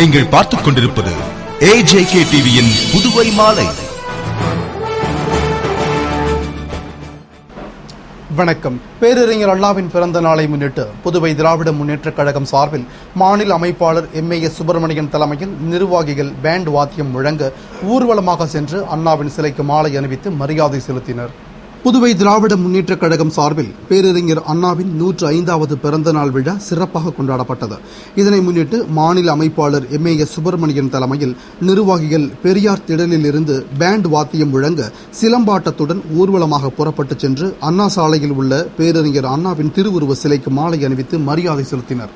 நீங்கள் பார்த்துக் கொண்டிருப்பது AJK டிவியின் புதுவை மாலை. வணக்கம். பேரறிஞர் அண்ணாவின் பிறந்த நாளை முன்னிட்டு புதுவை திராவிட முன்னேற்றக் கழகம் சார்பில் மாநில அமைப்பாளர் MAS சுப்பிரமணியன் தலைமையில் நிர்வாகிகள் பேண்ட் வாத்தியம் முழங்க ஊர்வலமாக சென்று அண்ணாவின் சிலைக்கு மாலை அணிவித்து மரியாதை செலுத்தினர். புதுவை திராவிட முன்னேற்றக் கழகம் சார்பில் பேரறிஞர் அண்ணாவின் 105வது பிறந்த நாள் விழா சிறப்பாக கொண்டாடப்பட்டது. இதனை முன்னிட்டு மாநில அமைப்பாளர் MAS சுப்பிரமணியன் தலைமையில் நிர்வாகிகள் பெரியார் திடலில் இருந்து பேண்ட் வாத்தியம் முழங்க சிலம்பாட்டத்துடன் ஊர்வலமாக புறப்பட்டு சென்று அண்ணா சாலையில் உள்ள பேரறிஞர் அண்ணாவின் திருவுருவ சிலைக்கு மாலை அணிவித்து மரியாதை செலுத்தினர்.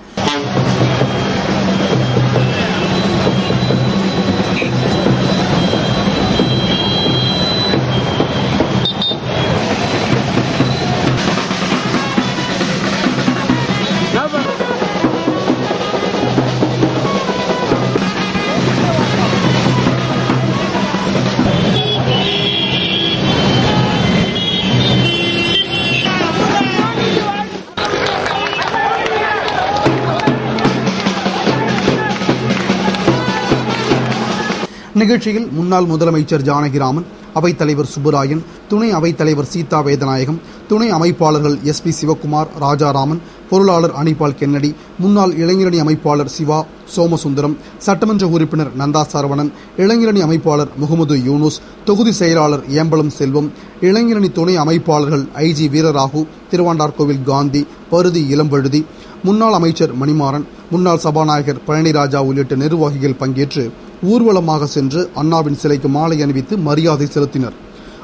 நிகழ்ச்சியில் முன்னாள் முதலமைச்சர் ஜானகிராமன், அவைத்தலைவர் சுப்புராயன், துணை அவைத்தலைவர் சீதா வேதநாயகம், துணை அமைப்பாளர்கள் SP சிவக்குமார், ராஜாராமன், பொருளாளர் அனிபால் கென்னடி, முன்னாள் இளைஞரணி அமைப்பாளர் சிவா, சோமசுந்தரம், சட்டமன்ற உறுப்பினர் நந்தா சரவணன், இளைஞரணி அமைப்பாளர் முகமது யூனுஸ், தொகுதி செயலாளர் ஏம்பலம் செல்வம், இளைஞரணி துணை அமைப்பாளர்கள் IG வீரராகு, திருவாண்டார்கோவில் காந்தி, பருதி இளம்பழுதி, முன்னாள் அமைச்சர் மணிமாறன், முன்னாள் சபாநாயகர் பழனிராஜா உள்ளிட்ட நிர்வாகிகள் பங்கேற்று ஊர்வலமாக சென்று அண்ணாவின் சிலைக்கு மாலை அணிவித்து மரியாதை செலுத்தினர்.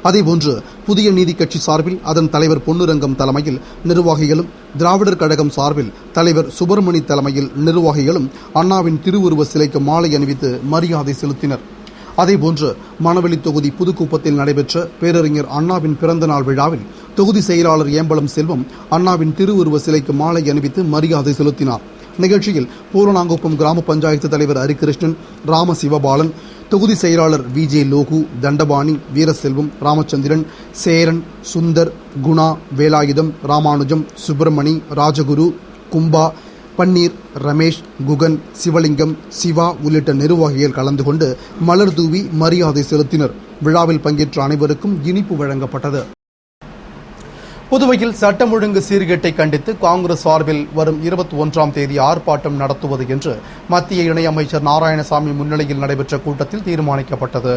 அதேபோன்று புதிய நீதி கட்சி சார்பில் அதன் தலைவர் பொன்னுரங்கம் தலைமையில் நிர்வாகிகளும், திராவிடர் கழகம் சார்பில் தலைவர் சுப்பிரமணி தலைமையில் நிர்வாகிகளும் அண்ணாவின் திருவுருவ சிலைக்கு மாலை அணிவித்து மரியாதை செலுத்தினர். அதேபோன்று மணவெளி தொகுதி புதுக்குப்பத்தில் நடைபெற்ற பேரறிஞர் அண்ணாவின் பிறந்த நாள் விழாவில் தொகுதி செயலாளர் ஏம்பலம் செல்வம் அண்ணாவின் திருவுருவ சிலைக்கு மாலை அணிவித்து மரியாதை செலுத்தினார். நிகழ்ச்சியில் பூரணாங்குப்பம் கிராம பஞ்சாயத்து தலைவர் ஹரிகிருஷ்ணன், ராம சிவபாலன், தொகுதி செயலாளர் VJ லோகு, தண்டபாணி, வீரசெல்வம், ராமச்சந்திரன், சேரன், சுந்தர், குணா, வேலாயுதம், ராமானுஜம், சுப்பிரமணி, ராஜகுரு, கும்பா, பன்னீர், ரமேஷ், குகன், சிவலிங்கம், சிவா உள்ளிட்ட நிர்வாகிகள் கலந்து கொண்டு மலர் தூவி மரியாதை செலுத்தினர். விழாவில் பங்கேற்ற அனைவருக்கும் இனிப்பு வழங்கப்பட்டது. புதுவையில் சட்டம் ஒழுங்கு சீர்கேட்டை கண்டித்து காங்கிரஸ் சார்பில் வரும் 21ஆம் தேதி ஆர்ப்பாட்டம் நடத்துவது என்று மத்திய இணையமைச்சர் நாராயணசாமி முன்னிலையில் நடைபெற்ற கூட்டத்தில் தீர்மானிக்கப்பட்டது.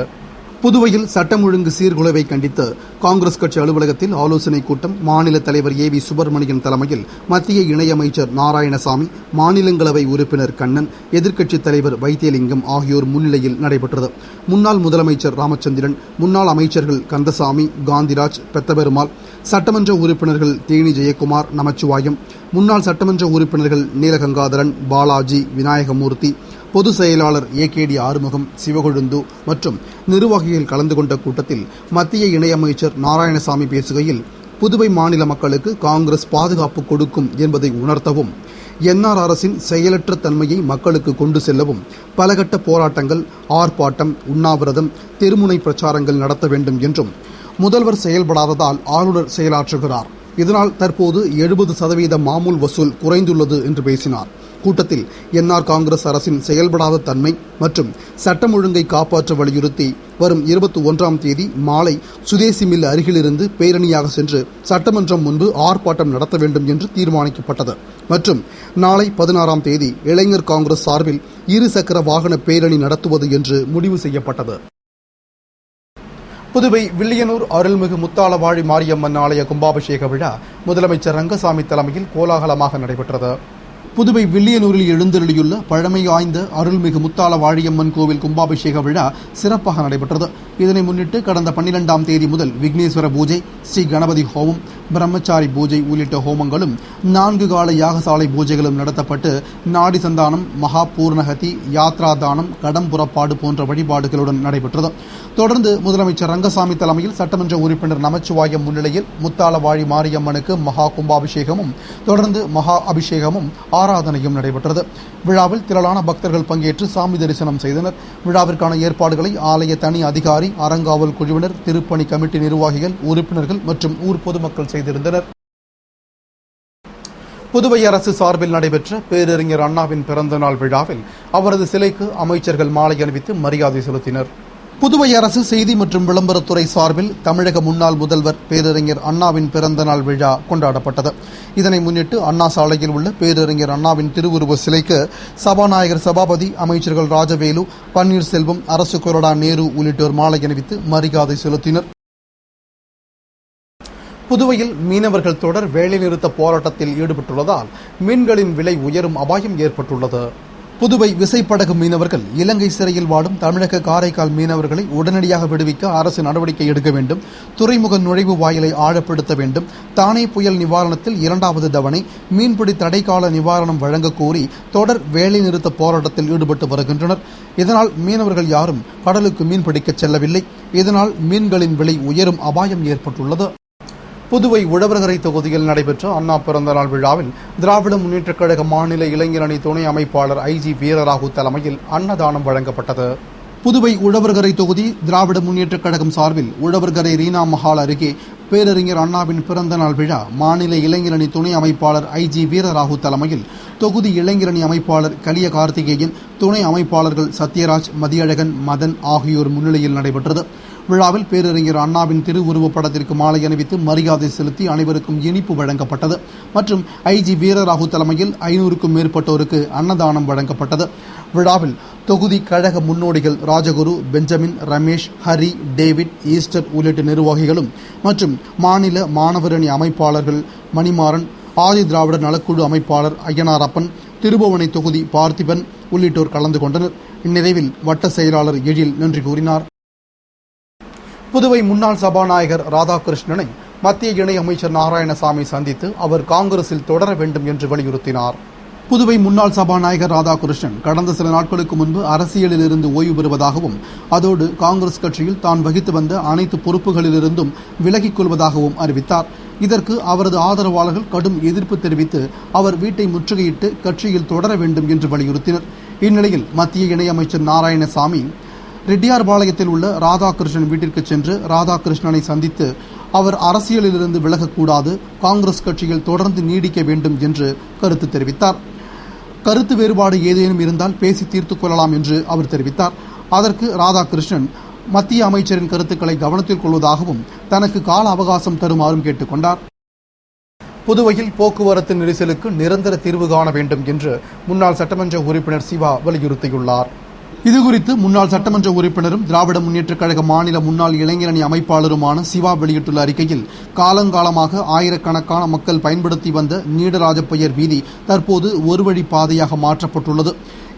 புதுவையில் சட்டம் ஒழுங்கு சீர்குலைவை கண்டித்து காங்கிரஸ் கட்சி அலுவலகத்தில் ஆலோசனைக் கூட்டம் மாநில தலைவர் AV சுப்பிரமணியன் தலைமையில் மத்திய இணையமைச்சர் நாராயணசாமி, மாநிலங்களவை உறுப்பினர் கண்ணன், எதிர்க்கட்சித் தலைவர் வைத்தியலிங்கம் ஆகியோர் முன்னிலையில் நடைபெற்றது. முன்னாள் முதலமைச்சர் ராமச்சந்திரன், முன்னாள் அமைச்சர்கள் கந்தசாமி, காந்திராஜ், பெத்தபெருமாள், சட்டமன்ற உறுப்பினர்கள் தேனி ஜெயக்குமார், நமச்சிவாயம், முன்னாள் சட்டமன்ற உறுப்பினர்கள் நீலகங்காதரன், பாலாஜி, விநாயகமூர்த்தி, பொதுச் செயலாளர் AKD ஆறுமுகம், சிவகொழுந்து மற்றும் நிர்வாகிகள் கலந்து கொண்ட கூட்டத்தில் மத்திய இணையமைச்சர் நாராயணசாமி பேசுகையில், புதுவை மாநில மக்களுக்கு காங்கிரஸ் பாதுகாப்பு கொடுக்கும் என்பதை உணர்த்தவும், NR அரசின் செயலற்ற தன்மையை மக்களுக்கு கொண்டு செல்லவும் பலகட்ட போராட்டங்கள், ஆர்ப்பாட்டம், உண்ணாவிரதம், தெருமுனை பிரச்சாரங்கள் நடத்த வேண்டும் என்றும், முதல்வர் செயல்படாததால் ஆளுநர் செயலாற்றுகிறார், இதனால் தற்போது 70% மாமூல் வசூல் குறைந்துள்ளது என்று பேசினார். கூட்டத்தில் NR காங்கிரஸ் அரசின் செயல்படாத தன்மை மற்றும் சட்டம் ஒழுங்கை காப்பாற்ற வலியுறுத்தி வரும் 21ஆம் தேதி மாலை சுதேசி மில் அருகிலிருந்து பேரணியாக சென்று சட்டமன்றம் முன்பு ஆர்ப்பாட்டம் நடத்த வேண்டும் என்று தீர்மானிக்கப்பட்டது. மற்றும் நாளை 16ஆம் தேதி இளைஞர் காங்கிரஸ் சார்பில் 2 சக்கர வாகன பேரணி நடத்துவது என்று முடிவு செய்யப்பட்டது. புதுவை வில்லியனூர் அருள்மிகு முத்தாளவாழி மாரியம்மன் ஆலய கும்பாபிஷேக விழா முதலமைச்சர் ரங்கசாமி தலைமையில் கோலாகலமாக நடைபெற்றது. புதுவை வில்லியனூரில் எழுந்தருளியுள்ள பழமை வாய்ந்த அருள்மிகு முத்தாள வாழியம்மன் கோவில் கும்பாபிஷேக விழா சிறப்பாக நடைபெற்றது. இதனை முன்னிட்டு கடந்த 12ஆம் தேதி முதல் விக்னேஸ்வர பூஜை, ஸ்ரீ கணபதி ஹோமம், பிரம்மச்சாரி பூஜை உள்ளிட்ட ஹோமங்களும் 4 கால யாகசாலை பூஜைகளும் நடத்தப்பட்டு நாடி சந்தானம், மகா பூர்ணகதி, யாத்ரா தானம், கடம் புறப்பாடு போன்ற வழிபாடுகளுடன் நடைபெற்றது. தொடர்ந்து முதலமைச்சர் ரங்கசாமி தலைமையில் சட்டமன்ற உறுப்பினர் நமச்சிவாயம் முன்னிலையில் முத்தாளவாழி மாரியம்மனுக்கு மகா கும்பாபிஷேகமும் தொடர்ந்து மகா அபிஷேகமும் ஆராதனையும் நடைபெற்றது. விழாவில் திரளான பக்தர்கள் பங்கேற்று சாமி தரிசனம் செய்தனர். விழாவிற்கான ஏற்பாடுகளை ஆலய தனி அதிகாரி, அறங்காவல் குழுவினர், திருப்பணி கமிட்டி நிர்வாகிகள், உறுப்பினர்கள் மற்றும் ஊர் பொதுமக்கள் செய்திருந்தனர். புதுவை அரசு சார்பில் நடைபெற்ற பேரறிஞர் அண்ணாவின் பிறந்தநாள் விழாவில் அவரது சிலைக்கு அமைச்சர்கள் மாலை அணிவித்து மரியாதை செலுத்தினர். புதுவை அரசு செய்தி மற்றும் விளம்பரத்துறை சார்பில் தமிழக முன்னாள் முதல்வர் பேரறிஞர் அண்ணாவின் பிறந்தநாள் விழா கொண்டாடப்பட்டது. இதனை முன்னிட்டு அண்ணா சாலையில் உள்ள பேரறிஞர் அண்ணாவின் திருவுருவ சிலைக்கு சபாநாயகர் சபாபதி, அமைச்சர்கள் ராஜவேலு, பன்னீர்செல்வம், அரசு கொறடா நேரு உள்ளிட்டோர் மாலை அணிவித்து மரியாதை செலுத்தினர். புதுவையில் மீனவர்கள் தொடர் வேலைநிறுத்த போராட்டத்தில் ஈடுபட்டுள்ளதால் மீன்களின் விலை உயரும் அபாயம் ஏற்பட்டுள்ளது. புதுவை விசைப்படகு மீனவர்கள் இலங்கை சிறையில் வாடும் தமிழக காரைக்கால் மீனவர்களை உடனடியாக விடுவிக்க அரசு நடவடிக்கை எடுக்க வேண்டும், துறைமுக நுழைவு வாயிலை ஆழப்படுத்த வேண்டும், தானே புயல் நிவாரணத்தில் 2வது தவணை, மீன்பிடி தடைக்கால நிவாரணம் வழங்க கோரி தொடர் வேலைநிறுத்த போராட்டத்தில் ஈடுபட்டு வருகின்றனர். இதனால் மீனவர்கள் யாரும் கடலுக்கு மீன்பிடிக்க செல்லவில்லை. இதனால் மீன்களின் விலை உயரும் அபாயம் ஏற்பட்டுள்ளது. புதுவை உழவர்கரை தொகுதியில் நடைபெற்ற அண்ணா பிறந்தநாள் விழாவில் திராவிட முன்னேற்றக் கழக மாநில இளைஞரணி துணை அமைப்பாளர் ஐஜி வீரராகு தலைமையில் அன்னதானம் வழங்கப்பட்டது. புதுவை உழவர்கரை தொகுதி திராவிட முன்னேற்றக் கழகம் சார்பில் உழவர்கரை ரீனா மஹால் அருகே பேரறிஞர் அண்ணாவின் பிறந்தநாள் விழா மாநில இளைஞரணி துணை அமைப்பாளர் ஐஜி வீரராகு தலைமையில் தொகுதி இளைஞரணி அமைப்பாளர் கலிய கார்த்திகேயன், துணை அமைப்பாளர்கள் சத்யராஜ், மதியழகன், மதன் ஆகியோர் முன்னிலையில் நடைபெற்றது. விழாவில் பேரறிஞர் அண்ணாவின் திருவுருவப் படத்திற்கு மாலை அணிவித்து மரியாதை செலுத்தி அனைவருக்கும் இனிப்பு வழங்கப்பட்டது மற்றும் ஐஜி வீரராகு தலைமையில் 500க்கும் மேற்பட்டோருக்கு அன்னதானம் வழங்கப்பட்டது. விழாவில் தொகுதி கழக முன்னோடிகள் Rajaguru, Benjamin, Ramesh, Hari, David, Esther உள்ளிட்ட நிர்வாகிகளும் மற்றும் மாநில மாணவரணி அமைப்பாளர்கள் மணிமாறன், ஆதி திராவிடர் நலக்குழு அமைப்பாளர் ஐயனாரப்பன், திருபுவனை தொகுதி பார்த்திபன் உள்ளிட்டோர் கலந்து கொண்டனர். இந்நிறைவில் வட்ட செயலாளர் எழில் நன்றி கூறினார். புதுவை முன்னாள் சபாநாயகர் ராதாகிருஷ்ணனை மத்திய இணையமைச்சர் நாராயணசாமி சந்தித்து அவர் காங்கிரஸில் தொடர வேண்டும் என்று வலியுறுத்தினார். புதுவை முன்னாள் சபாநாயகர் ராதாகிருஷ்ணன் கடந்த சில நாட்களுக்கு முன்பு அரசியலில் இருந்து ஓய்வு பெறுவதாகவும் அதோடு காங்கிரஸ் கட்சியில் தான் வகித்து வந்த அனைத்து பொறுப்புகளிலிருந்தும் விலகிக் கொள்வதாகவும் அறிவித்தார். இதற்கு அவரது ஆதரவாளர்கள் கடும் எதிர்ப்பு தெரிவித்து அவர் வீட்டை முற்றுகையிட்டு கட்சியில் தொடர வேண்டும் என்று வலியுறுத்தினர். இந்நிலையில் மத்திய இணையமைச்சர் நாராயணசாமி ரெட்டியார்பாளையத்தில் உள்ள ராதாகிருஷ்ணன் வீட்டிற்கு சென்று ராதாகிருஷ்ணனை சந்தித்து அவர் அரசியலிலிருந்து விலகக்கூடாது, காங்கிரஸ் கட்சியில் தொடர்ந்து நீடிக்க வேண்டும் என்று கருத்து தெரிவித்தார். கருத்து வேறுபாடு ஏதேனும் இருந்தால் பேசி தீர்த்துக் கொள்ளலாம் என்று அவர் தெரிவித்தார். அதற்கு ராதாகிருஷ்ணன் மத்திய அமைச்சரின் கருத்துக்களை கவனத்தில் கொள்வதாகவும் தனக்கு கால அவகாசம் தருமாறும் கேட்டுக் கொண்டார். புதுவையில் போக்குவரத்து நெரிசலுக்கு நிரந்தர தீர்வு காண வேண்டும் என்று முன்னாள் சட்டமன்ற உறுப்பினர் சிவா வலியுறுத்தியுள்ளார். இதுகுறித்து முன்னாள் சட்டமன்ற உறுப்பினரும் திராவிட முன்னேற்றக் கழக மாநில முன்னாள் இளைஞரணி அமைப்பாளருமான சிவா வெளியிட்டுள்ள அறிக்கையில், காலங்காலமாக ஆயிரக்கணக்கான மக்கள் பயன்படுத்தி வந்த நீடராஜப்பையர் வீதி தற்போது ஒரு வழி பாதையாக மாற்றப்பட்டுள்ளது.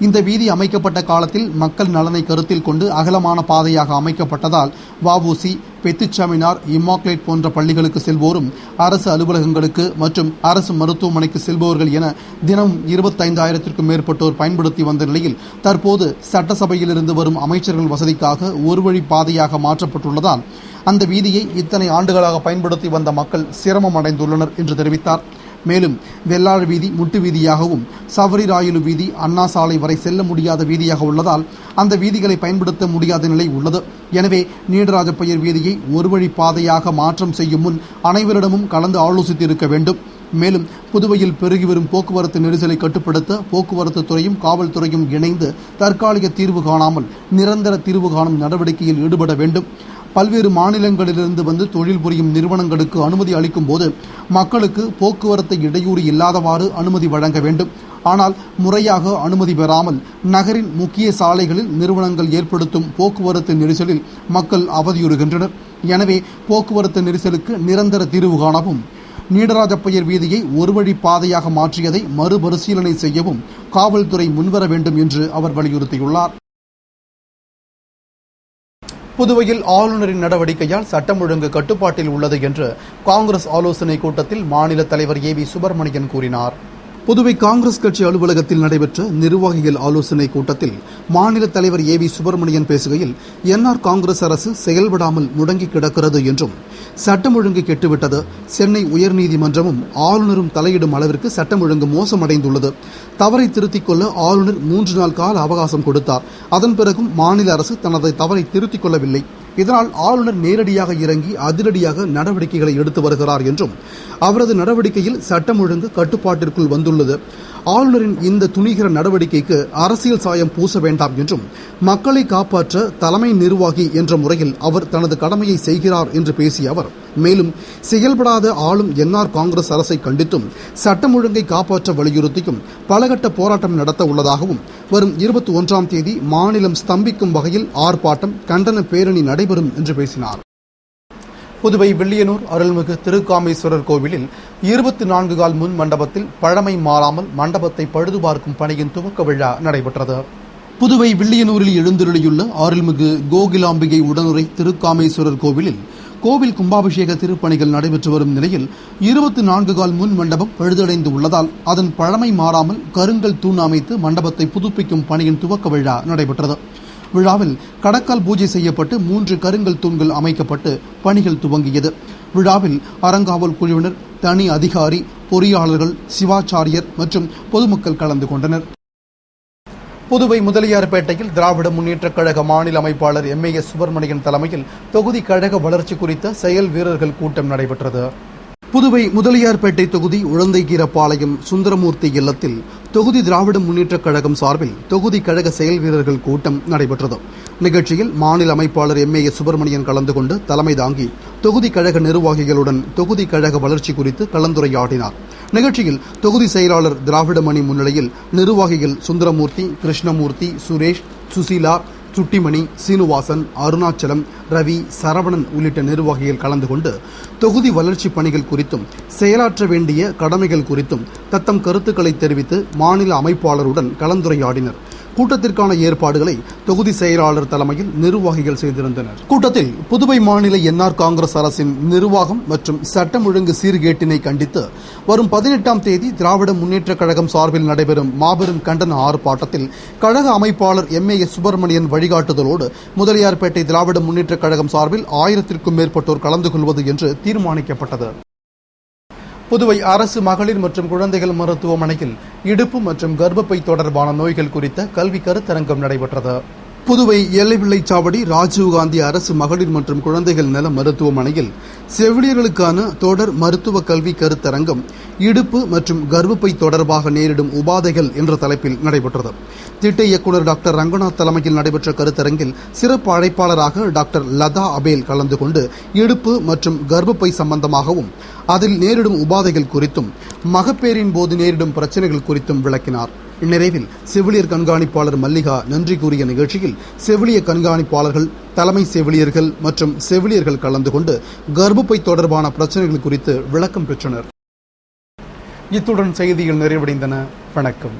இந்த வீதி அமைக்கப்பட்ட காலத்தில் மக்கள் நலனை கருத்தில் கொண்டு அகலமான பாதையாக அமைக்கப்பட்டதால் வஉசி, பெத்துச்சாமினார், இம்மாக்லேட் போன்ற பள்ளிகளுக்கு செல்வோரும் அரசு அலுவலகங்களுக்கு மற்றும் அரசு மருத்துவமனைக்கு செல்பவர்கள் என தினமும் 25,000க்கும் மேற்பட்டோர் பயன்படுத்தி வந்த நிலையில் தற்போது சட்டசபையிலிருந்து வரும் அமைச்சர்கள் வசதிக்காக ஒரு வழி பாதையாக மாற்றப்பட்டுள்ளதால் அந்த வீதியை இத்தனை ஆண்டுகளாக பயன்படுத்தி வந்த மக்கள் சிரமம் அடைந்துள்ளனர் என்று தெரிவித்தார். மேலும் வெள்ளாழ் வீதி முட்டு வீதியாகவும், சவரி ராயுலு வீதி அண்ணா சாலை வரை செல்ல முடியாத வீதியாக உள்ளதால் அந்த வீதிகளை பயன்படுத்த முடியாத நிலை உள்ளது. எனவே நீடராஜப்பையர் வீதியை ஒரு வழி பாதையாக மாற்றம் செய்யும் முன் அனைவரிடமும் கலந்து ஆலோசித்திருக்க வேண்டும். மேலும் புதுவையில் பெருகி வரும் போக்குவரத்து நெரிசலை கட்டுப்படுத்த போக்குவரத்து துறையும் காவல்துறையும் இணைந்து தற்காலிக தீர்வு காணாமல் நிரந்தர தீர்வு காணும் நடவடிக்கையில் ஈடுபட வேண்டும். பல்வேறு மாநிலங்களிலிருந்து வந்து தொழில் புரியும் நிறுவனங்களுக்கு அனுமதி அளிக்கும் போது மக்களுக்கு போக்குவரத்து இடையூறு இல்லாதவாறு அனுமதி வழங்க வேண்டும். ஆனால் முறையாக அனுமதி பெறாமல் நகரின் முக்கிய சாலைகளில் நிறுவனங்கள் ஏற்படுத்தும் போக்குவரத்து நெரிசலில் மக்கள் அவதியுறுகின்றனர். எனவே போக்குவரத்து நெரிசலுக்கு நிரந்தர தீர்வு காணவும், நீடராஜப்பையர் வீதியை ஒரு வழி பாதையாக மாற்றியதை மறுபரிசீலனை செய்யவும் காவல்துறை முன்வர வேண்டும் என்று அவர் வலியுறுத்தியுள்ளார். புதுவையில் ஆளுநரின் நடவடிக்கையால் சட்டம் ஒழுங்கு கட்டுப்பாட்டில் உள்ளது என்று காங்கிரஸ் ஆலோசனைக் கூட்டத்தில் மாநில தலைவர் ஏவி சுப்பிரமணியன் கூறினார். புதுவை காங்கிரஸ் கட்சி அலுவலகத்தில் நடைபெற்ற நிர்வாகிகள் ஆலோசனைக் கூட்டத்தில் மாநில தலைவர் ஏவி சுப்பிரமணியன் பேசுகையில், என்ஆர் காங்கிரஸ் அரசு செயல்படாமல் முடங்கி கிடக்கிறது என்றும், சட்டம் ஒழுங்கு கெட்டுவிட்டது, சென்னை உயர்நீதிமன்றமும் ஆளுநரும் தலையிடும் அளவிற்கு சட்டம் ஒழுங்கு மோசமடைந்துள்ளது, தவறை திருத்திக் கொள்ள ஆளுநர் 3 நாள் கால அவகாசம் கொடுத்தார், அதன் பிறகும் மாநில அரசு தனது தவறை திருத்திக் கொள்ளவில்லை, இதனால் ஆளுநர் நேரடியாக இறங்கி அதிரடியாக நடவடிக்கைகளை எடுத்து வருகிறார் என்றும் அவரது நடவடிக்கையில் சட்டம் ஒழுங்கு கட்டுப்பாட்டிற்குள் வந்துள்ளது. ஆளுநரின் இந்த துணிகர நடவடிக்கைக்கு அரசியல் சாயம் பூச வேண்டாம் என்றும் மக்களை காப்பாற்ற தலைமை நிர்வாகி என்ற முறையில் அவர் தனது கடமையை செய்கிறார் என்று பேசிய அவர் மேலும் செயல்படாத ஆளும் என்ஆர் காங்கிரஸ் அரசை கண்டித்தும் சட்டம் ஒழுங்கை காப்பாற்ற வலியுறுத்தியும் பலகட்ட போராட்டம் நடத்த உள்ளதாகவும் வரும் 21ஆம் தேதி மாநிலம் ஸ்தம்பிக்கும் வகையில் ஆர்ப்பாட்டம் கண்டன பேரணி நடைபெறும் என்று பேசினார். புதுவை வில்லியனூர் அருள்மிகு திருக்காமேஸ்வரர் கோவிலில் 24 கால் முன் மண்டபத்தில் பழமை மாறாமல் மண்டபத்தை பழுதுபார்க்கும் பணியின் துவக்க விழா நடைபெற்றது. புதுவை வில்லியனூரில் எழுந்தருளியுள்ள அருள்மிகு கோகிலாம்பிகை உடனுரை திருக்காமேஸ்வரர் கோவிலில் கோவில் கும்பாபிஷேக திருப்பணிகள் நடைபெற்று வரும் நிலையில் 24 கால் முன் மண்டபம் பழுதடைந்து உள்ளதால் அதன் பழமை மாறாமல் கருங்கல் தூண் அமைத்து மண்டபத்தை புதுப்பிக்கும் பணியின் துவக்க விழா நடைபெற்றது. விழாவில் கடக்கால் பூஜை செய்யப்பட்டு 3 கருங்கல் தூண்கள் அமைக்கப்பட்டு பணிகள் துவங்கியது. விழாவில் அறங்காவல் குழுவினர், தனி அதிகாரி, பொறியாளர்கள், சிவாச்சாரியர் மற்றும் பொதுமக்கள் கலந்து கொண்டனர். புதுவை முதலியார்பேட்டையில் திராவிட முன்னேற்றக் கழக மாநில அமைப்பாளர் MAS சுப்பிரமணியன் தலைமையில் தொகுதி கழக வளர்ச்சி குறித்த செயல் வீரர்கள் கூட்டம் நடைபெற்றது. புதுவை முதலியார்பேட்டை தொகுதி உழந்தைகீரப்பாளையம் சுந்தரமூர்த்தி இல்லத்தில் தொகுதி திராவிட முன்னேற்றக் கழகம் சார்பில் தொகுதி கழக செயல் வீரர்கள் கூட்டம் நடைபெற்றது. நிகழ்ச்சியில் மாநில அமைப்பாளர் MAS சுப்பிரமணியன் கலந்து கொண்டு தலைமை தாங்கி தொகுதி கழக நிர்வாகிகளுடன் தொகுதி கழக வளர்ச்சி குறித்து கலந்துரையாடினார். நிகழ்ச்சியில் தொகுதி செயலாளர் திராவிடமணி முன்னிலையில் நிர்வாகிகள் சுந்தரமூர்த்தி, கிருஷ்ணமூர்த்தி, சுரேஷ், சுசீலா, சுட்டிமணி, சீனிவாசன், அருணாச்சலம், ரவி, சரவணன் உள்ளிட்ட நிர்வாகிகள் கலந்து கொண்டு தொகுதி வளர்ச்சி பணிகள் குறித்தும் செயலாற்ற வேண்டிய கடமைகள் குறித்தும் தத்தம் கருத்துக்களை தெரிவித்து மாநில அமைப்பாளருடன் கலந்துரையாடினர். கூட்டத்திற்கான ஏற்பாடுகளை தொகுதி செயலாளர் தலைமையில் நிர்வாகிகள் செய்திருந்தனர். கூட்டத்தில் புதுவை மாநில என்ஆர் காங்கிரஸ் அரசின் நிர்வாகம் மற்றும் சட்டம் ஒழுங்கு சீர்கேட்டினை கண்டித்து வரும் 18ஆம் தேதி திராவிட முன்னேற்றக் கழகம் சார்பில் நடைபெறும் மாபெரும் கண்டன ஆர்ப்பாட்டத்தில் கழக அமைப்பாளர் MAS சுப்பிரமணியன் வழிகாட்டுதலோடு முதலியார்பேட்டை திராவிட முன்னேற்றக் கழகம் சார்பில் 1000க்கும் மேற்பட்டோர் கலந்து கொள்வது என்று தீர்மானிக்கப்பட்டது. புதுவை அரசு மகளிர் மற்றும் குழந்தைகள் மருத்துவமனையில் இடுப்பு மற்றும் கர்ப்பப்பை தொடர்பான நோய்கள் குறித்த கல்வி கருத்தரங்கம் நடைபெற்றது. புதுவை எல்லைவில்லைச்சாவடி ராஜீவ்காந்தி அரசு மகளிர் மற்றும் குழந்தைகள் நல மருத்துவமனையில் செவிலியர்களுக்கான தொடர் மருத்துவ கல்வி கருத்தரங்கம் இடுப்பு மற்றும் கர்ப்பப்பை தொடர்பாக நேரிடும் உபாதைகள் என்ற தலைப்பில் நடைபெற்றது. திட்ட இயக்குநர் டாக்டர் ரங்கநாத் தலைமையில் நடைபெற்ற கருத்தரங்கில் சிறப்பு அழைப்பாளராக டாக்டர் லதா அபேல் கலந்து கொண்டு இடுப்பு மற்றும் கர்ப்பப்பை சம்பந்தமாகவும் அதில் நேரிடும் உபாதைகள் குறித்தும் மகப்பேறின் போது நேரிடும் பிரச்சனைகள் குறித்தும் விளக்கினார். இந்நிறைவில் செவிலியர் கண்காணிப்பாளர் மல்லிகா நன்றி கூறிய நிகழ்ச்சியில் செவிலிய கண்காணிப்பாளர்கள், தலைமை செவிலியர்கள் மற்றும் செவிலியர்கள் கலந்து கொண்டு கர்ப்பப்பை தொடர்பான பிரச்சனைகள் குறித்து விளக்கம் பெற்றனர். இத்துடன் செய்திகள் நிறைவடைந்தன. வணக்கம்.